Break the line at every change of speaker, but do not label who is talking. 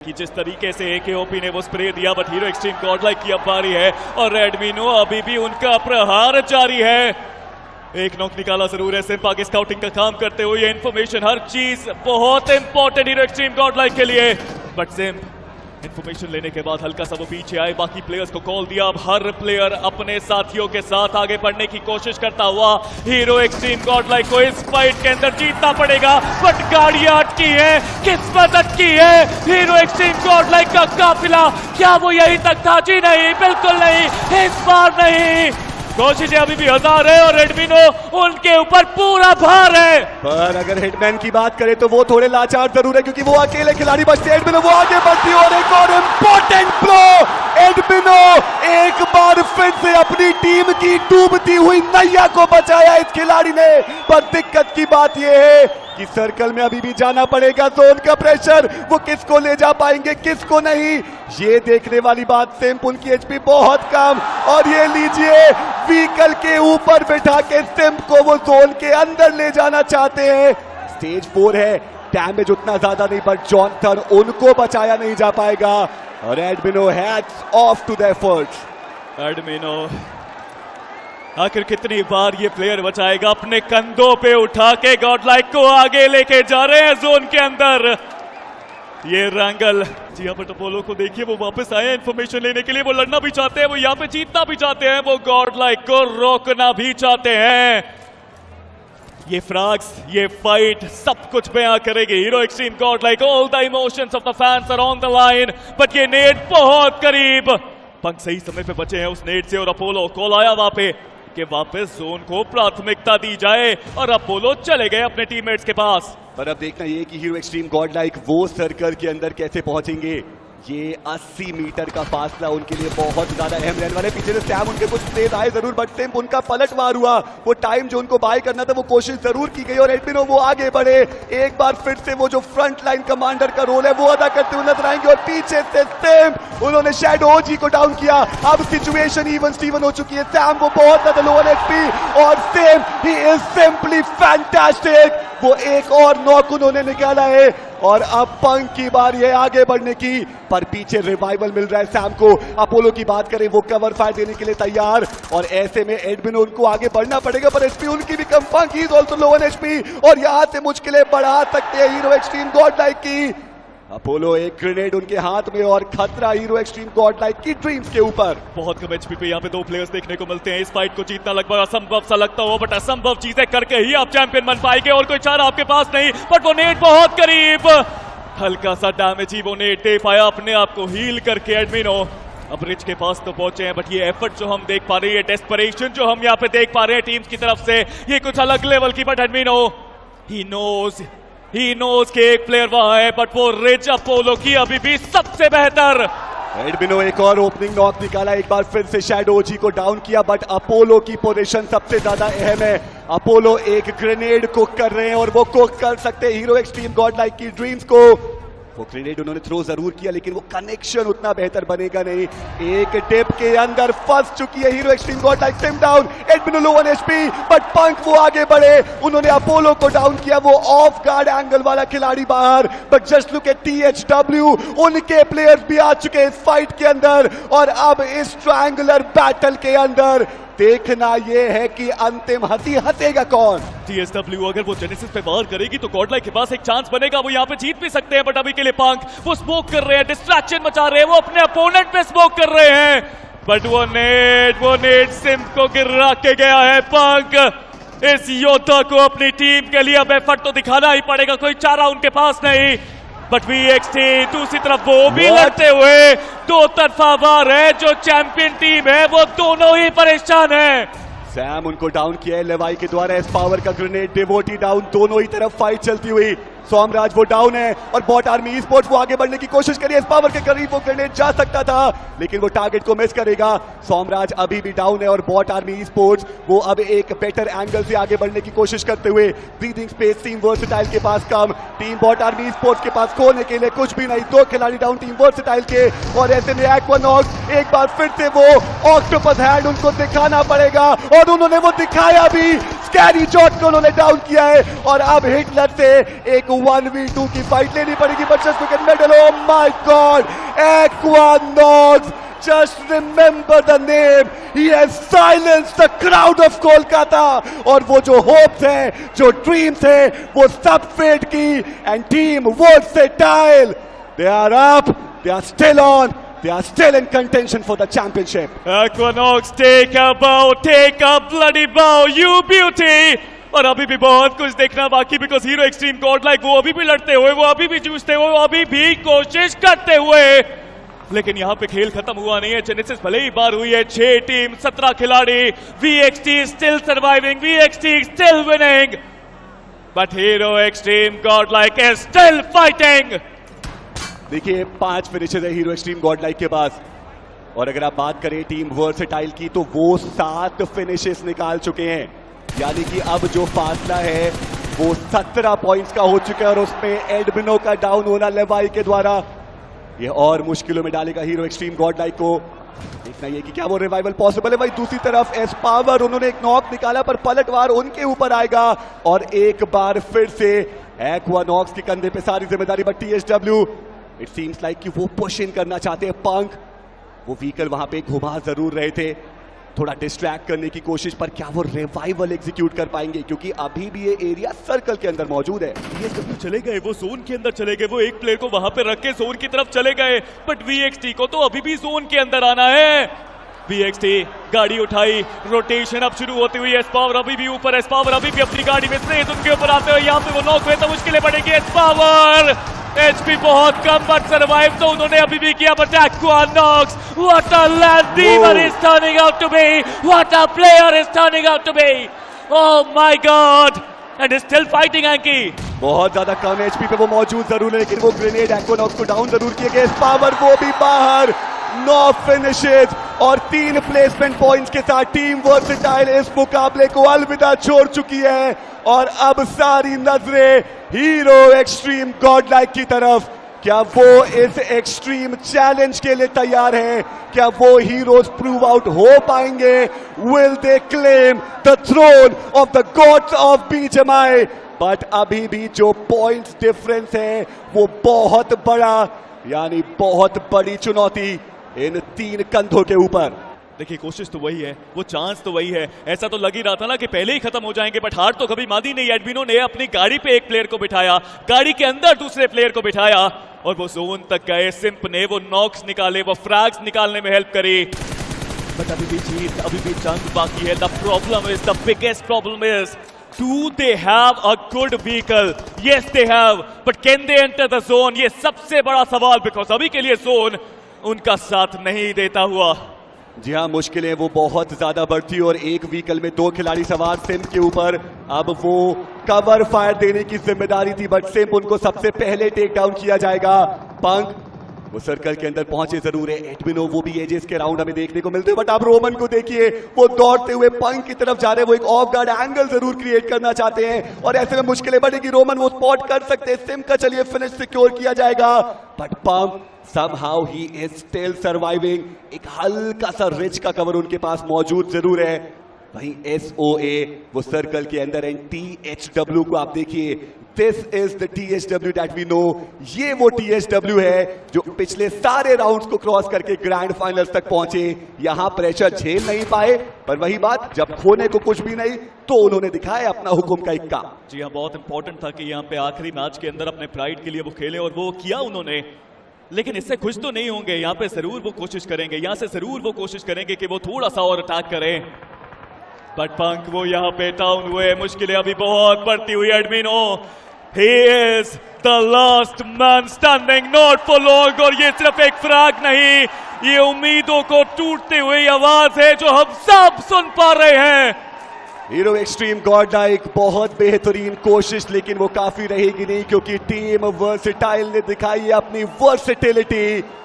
कि जिस तरीके से AKOP ने वो स्प्रे दिया, बट हीरो एक्सट्रीम गॉडलाइक की अब बारी है और रेडमिनो अभी भी उनका प्रहार जारी है। एक नॉक निकाला जरूर है सिम्प आगे स्काउटिंग का काम करते हुए। ये इन्फॉर्मेशन हर चीज बहुत इंपॉर्टेंट हीरो एक्सट्रीम गॉडलाइक के लिए, बट सिम्प इन्फॉर्मेशन लेने के बाद हल्का सा वो पीछे आए, बाकी प्लेयर्स को कॉल दिया। अब हर प्लेयर अपने साथियों के साथ आगे बढ़ने की कोशिश करता हुआ हीरो एक्सट्रीम गॉडलाइक को इस फाइट के अंदर जीतना पड़ेगा, बट गाड़ियां अटकी है, किस्मत अटकी है। हीरो एक्सट्रीम गॉडलाइक का काफिला क्या वो यहीं तक था? जी नहीं, बिल्कुल नहीं, इस बार नहीं। कोशिशें अभी भी 1000 है और रेडमिनो उनके ऊपर पूरा भार है।
पर अगर हिटमैन की बात करें तो वो थोड़े लाचार जरूर है, क्योंकि वो अकेले खिलाड़ी बचते हैं। एडमिनो वो आगे बढ़ती और एक और इंपॉर्टेंट प्रो। एडमिनो एक बार फिर से अपनी टीम की डूबती हुई नैया को बचाया इस खिलाड़ी ने। पर दिक्कत की बात यह है कि सर्कल में अभी भी जाना पड़ेगा। जोन का प्रेशर, वो किसको ले जा पाएंगे किसको नहीं, ये देखने वाली बात। सिम्प उनकी एचपी बहुत कम, और ये लीजिए व्हीकल के ऊपर बिठा के सिम्प को वो जोन के अंदर ले जाना चाहते हैं। स्टेज 4 है, डैमेज उतना ज्यादा नहीं, पर जॉनथन उनको बचाया नहीं जा पाएगा। और Admino hats off to the efforts.
Admino आखिर कितनी बार ये प्लेयर बचाएगा? अपने कंधों पे उठा के गॉडलाइक को आगे लेके जा रहे हैं जोन के अंदर। ये रैंगल जी, यहाँ पर अपोलो को देखिए, वो वापस आए इन्फॉर्मेशन लेने के लिए। वो लड़ना भी चाहते हैं, वो यहाँ पे जीतना भी चाहते हैं, वो गॉडलाइक को रोकना भी चाहते हैं। ये फ्रैग्स, ये फाइट सब कुछ बयां करेगी hero extreme godlike. All the emotions of the fans are on the line, but ये नेट बहुत करीब। पंख सही समय पे बचे हैं उस नेट से, और अपोलो कॉल आया वहां पे कि वापस जोन को प्राथमिकता दी जाए, और अपोलो चले गए अपने टीममेट्स के पास।
पर अब देखना ये कि हीरो एक्सट्रीम गॉडलाइक वो सर्कल के अंदर कैसे पहुंचेंगे। ये 80 मीटर का फासला उनके लिए बहुत ज्यादा अहम रहने वाले। पीछे से सैम उनके कुछ तेज आए जरूर, बट सिम्प उनका पलटवार हुआ। वो टाइम जो उनको बाय करना था वो कोशिश जरूर की गई, और एडमिनो वो आगे बढ़े। एक बार फिर से वो जो फ्रंट लाइन कमांडर का रोल है वो अदा करते हुए नजर आएंगे। और पीछे से सिम्प, उन्होंने शैडो ओजी को डाउन किया। अब सिचुएशन इवन स्टीवन हो चुकी है। सैम वो बहुत ज्यादा लो एचपी, और simp he is simply fantastic. वो एक और नॉक उन्होंने निकाला है, और अब पंख की बारी है आगे बढ़ने की। पर पीछे रिवाइवल मिल रहा है सैम को। अपोलो की बात करें, वो कवर फायर देने के लिए तैयार, और ऐसे में एडमिनो उनको आगे बढ़ना पड़ेगा। पर एचपी उनकी भी कम, पंख he is also low on HP, और यहां से मुश्किलें बढ़ा सकते हैं हीरो एक्सट्रीम गॉडलाइक की। अपोलो एक ग्रेनेड उनके हाथ में, और खतरा हीरो एक्सट्रीम गॉडलाइक की ड्रीम्स के ऊपर।
बहुत कम एचपी पे यहाँ पे 2 प्लेयर्स देखने को मिलते हैं। इस फाइट को जीतना लगभग असंभव सा लगता हो, बट असंभव चीजें करके ही आप चैंपियन बन पाएंगे, और कोई चारा आपके पास नहीं। बट वो नेट बहुत करीब, हल्का सा डैमेज ही वो नेट दे पाया अपने आप को हील करके। एडमिनो अब रिच के पास तो पहुंचे हैं, बट ये एफर्ट जो हम देख पा रहे हैं, डेस्परेशन जो हम यहाँ पे देख पा रहे हैं टीम्स की तरफ से, ये कुछ अलग लेवल की। बट एडमिनो ही नोज के एक प्लेयर वहां है, बट वो रिच अपोलो की अभी भी सबसे बेहतर।
एडमिनो एक और ओपनिंग नॉक निकाला, एक बार फिर से शैडो ओजी को डाउन किया, बट अपोलो की पोजीशन सबसे ज्यादा अहम है। अपोलो एक ग्रेनेड कुक कर रहे हैं, और वो कुक कर सकते हैं हीरो एक्सट्रीम गॉडलाइक की ड्रीम्स को। वो ग्रेनेड उन्होंने थ्रो जरूर किया, लेकिन वो कनेक्शन उतना बेहतर बनेगा नहीं। एक डिप के अंदर फंस चुकी है hero extreme godlike. Simp down, Admino low on HP, but पंख वो आगे बढ़े, उन्होंने अपोलो को डाउन किया। वो ऑफ गार्ड एंगल वाला खिलाड़ी बाहर, but just look at THW, उनके प्लेयर्स भी आ चुके हैं इस फाइट के अंदर। और अब इस ट्रायंगुलर बैटल के अंदर देखना यह है कि अंतिम हंसी हंसेगा कौन।
TSW अगर वो जेनेसिस पे वार करेगी तो गॉडलाइक के पास एक चांस बनेगा, वो यहाँ पे जीत भी सकते हैं। बट अभी के लिए पंख वो स्मोक कर रहे हैं, डिस्ट्रैक्शन मचा रहे हैं, वो अपने अपोनेंट पे स्मोक कर रहे हैं। बट वो नेट सिम्प को गिरा के गया है। पंख इस योद्धा को अपनी टीम के लिए अब एफर्ट तो दिखाना ही पड़ेगा, कोई चारा उनके पास नहीं। बट VXT दूसरी तरफ वो भी लड़ते हुए, 2 तरफा वार है। जो चैंपियन टीम है वो दोनों ही परेशान है।
सैम उनको डाउन किया है लेवाई के द्वारा, एस पावर का ग्रेनेड, डिवोटी डाउन, दोनों ही तरफ फाइट चलती हुई। सोमराज वो डाउन है, और बॉट आर्मी ई स्पोर्ट्स वो आगे बढ़ने की कोशिश करी। एस पावर के करीब वो ग्रेनेड जा सकता था, लेकिन वो टारगेट को मिस करेगा। सोमराज अभी भी डाउन है, और बॉट आर्मी ई स्पोर्ट्स वो अब एक बेटर एंगल से आगे बढ़ने की कोशिश करते हुए। ब्रीदिंग स्पेस टीम वर्सेटाइल के पास कम, team bot army esports के पास खोने के लिए कुछ भी नहीं। 2 खिलाड़ी डाउन टीम वर्सेटाइल के, और ऐसे में एक्वानॉक्स एक बार फिर से वो ऑक्टोपस हैंड उनको दिखाना पड़ेगा, और उन्होंने वो दिखाया भी। स्कैरी जॉट को उन्होंने डाउन किया है और अब हिटलर से एक 1v2 की फाइट लेनी पड़ेगी। But just look at medal, oh my God, Equinox, just remember the name, he has silenced the crowd of Kolkata। और वो जो होप्स है, जो ड्रीम्स है, वो सब फेड की। And team Versatile, they are up, they are still on, they are still in contention for the championship।
Equinox, take a bow, take a bloody bow, you beauty। और अभी भी बहुत कुछ देखना बाकी, बिकॉज हीरो एक्सट्रीम गॉडलाइक वो अभी भी लड़ते हुए, वो अभी भी जूझते हुए, वो अभी भी कोशिश करते हुए, लेकिन यहाँ पे खेल खत्म हुआ नहीं है। जेनेसिस भले ही बार हुई है, 6 टीम 17 खिलाड़ी, VXT still surviving, VXT still winning, but hero extreme Godlike is still fighting.
देखिए 5 फिनिशेस है हीरो एक्सट्रीम गॉडलाइक के पास, और अगर आप बात करें टीम वर्सेटाइल की तो वो 7 फिनिशेस निकाल चुके हैं। यानी कि अब जो फासला है वो 17 पॉइंट्स का हो चुका है, और उसमें एडमिनो का डाउन होना लेवाई के द्वारा ये और मुश्किलों में डालेगा हीरो एक्सट्रीम गॉडलाइक को। देखना ये कि क्या वो रिवाइवल पॉसिबल है। भाई दूसरी तरफ एस पावर, उन्होंने एक नॉक निकाला पर पलटवार उनके ऊपर आएगा, और एक बार फिर से एक्वानॉक्स के कंधे पे सारी जिम्मेदारी। But TSW it seems like कि वो पुश इन करना चाहते हैं। पंक वो व्हीकल वहां पे घुमा जरूर रहे थे, थोड़ा डिस्ट्रैक्ट करने की कोशिश, पर क्या वो रिवाइवल एग्जीक्यूट कर पाएंगे, क्योंकि अभी भी ये एरिया सर्कल के अंदर मौजूद है।
TSW चले गए, वो जोन के अंदर चले गए, वो एक प्लेयर को वहां पे रख के जोन की तरफ चले गए, बट VXT को तो अभी भी जोन के अंदर आना है। VXT गाड़ी उठाई, रोटेशन अब शुरू होती हुई। एसपावर अभी भी ऊपर, एसपावर अभी भी अपनी गाड़ी में से उनके ऊपर आते हुए, यहाँ पे वो नॉक हुए तो मुश्किलें पड़ेगी। एसपावर HP बहुत कम, बट सर्वाइव तो उन्होंने अभी भी किया। But Equinox, what a land demon is turning out to be, what a player is turning out to be, oh my god, and is still fighting Anki।
बहुत ज्यादा कम HP पे वो मौजूद जरूर है, लेकिन वो ग्रेनेड Equinox को डाउन जरूर किए गए। पावर वो भी बाहर, 9 फिनिशेस और 3 प्लेसमेंट पॉइंट्स के साथ टीम वर्सेटाइल इस मुकाबले को अलविदा छोड़ चुकी है, और अब सारी नजरें हीरो एक्सट्रीम गॉडलाइक की तरफ। क्या वो इस एक्सट्रीम चैलेंज के लिए तैयार है? क्या वो हीरोज प्रूव आउट हो पाएंगे? Will they claim the throne of the gods of BGMI? But अभी भी जो पॉइंट्स डिफरेंस है वो बहुत बड़ा, यानी बहुत बड़ी चुनौती इन 3 कंधों के ऊपर।
देखिए कोशिश तो वही है, वो चांस तो वही है। ऐसा तो लग ही रहा था ना कि पहले ही खत्म हो जाएंगे, बट हार तो कभी मानी नहीं। एडमिनो ने अपनी गाड़ी पे एक प्लेयर को बिठाया, गाड़ी के अंदर दूसरे प्लेयर को बिठाया, और वो जोन तक गए। सिंप ने वो नॉक्स निकाले, वो फ्रैग्स निकालने में हेल्प करी, बट अभी भी जीत, अभी भी जंग बाकी है। The problem is, the biggest problem is, do they have a good vehicle? Yes they have, but can they enter the zone? ये सबसे बड़ा सवाल, बिकॉज अभी के लिए जोन उनका साथ नहीं देता हुआ।
जी हाँ, मुश्किलें वो बहुत ज्यादा बढ़ती, और एक व्हीकल में 2 खिलाड़ी सवार सिम के ऊपर। अब वो कवर फायर देने की जिम्मेदारी थी, बट सिम उनको सबसे पहले टेक डाउन किया जाएगा। पंक वो सर्कल के अंदर पहुंचे जरूर है। एडमिनो वो भी एजेस के राउंड हमें देखने को मिलते हैं, बट आप रोमन को देखिए, वो दौड़ते हुए पंक की तरफ जा रहे हैं। वो एक ऑफ गार्ड एंगल जरूर क्रिएट करना चाहते हैं, और ऐसे में मुश्किलें बढ़ेगी। रोमन वो स्पॉट कर सकते हैं, सिम का चलिए फिनिश सिक्योर किया जाएगा, but punk somehow he is still surviving। एक हल्का सा रिच का कवर उनके पास मौजूद जरूर है। वहीं SOA वो सर्कल के अंदर है। THW को आप देखिए, this is the THW that we know. ये वो THW है जो पिछले सारे राउंड्स को क्रॉस करके ग्रैंड फाइनल्स तक पहुंचे। यहां प्रेशर झेल नहीं पाए, पर वही बात, जब खोने को कुछ भी नहीं तो उन्होंने दिखाया अपना हुक्म का इक्का।
जी हाँ, बहुत इंपॉर्टेंट था कि यहाँ पे आखिरी मैच के अंदर अपने प्राइड के लिए वो खेले, और वो किया उन्होंने। लेकिन इससे खुश तो नहीं होंगे, यहाँ पे जरूर वो कोशिश करेंगे, यहाँ से जरूर वो कोशिश करेंगे कि वो थोड़ा सा और अटैक करें, बट पंक वो यहाँ पे डाउन हुए। मुश्किलें अभी बहुत बढ़ती हुई। एडमिनो, he is the last man standing, not for long। और ये सिर्फ एक फ्रैग नहीं, ये उम्मीदों को टूटते हुए आवाज है जो हम सब सुन पा रहे हैं।
हीरो एक्सट्रीम गॉडलाइक बहुत बेहतरीन कोशिश, लेकिन वो काफी रहेगी नहीं, क्योंकि टीम वर्सेटाइल ने दिखाई अपनी वर्सेटिलिटी।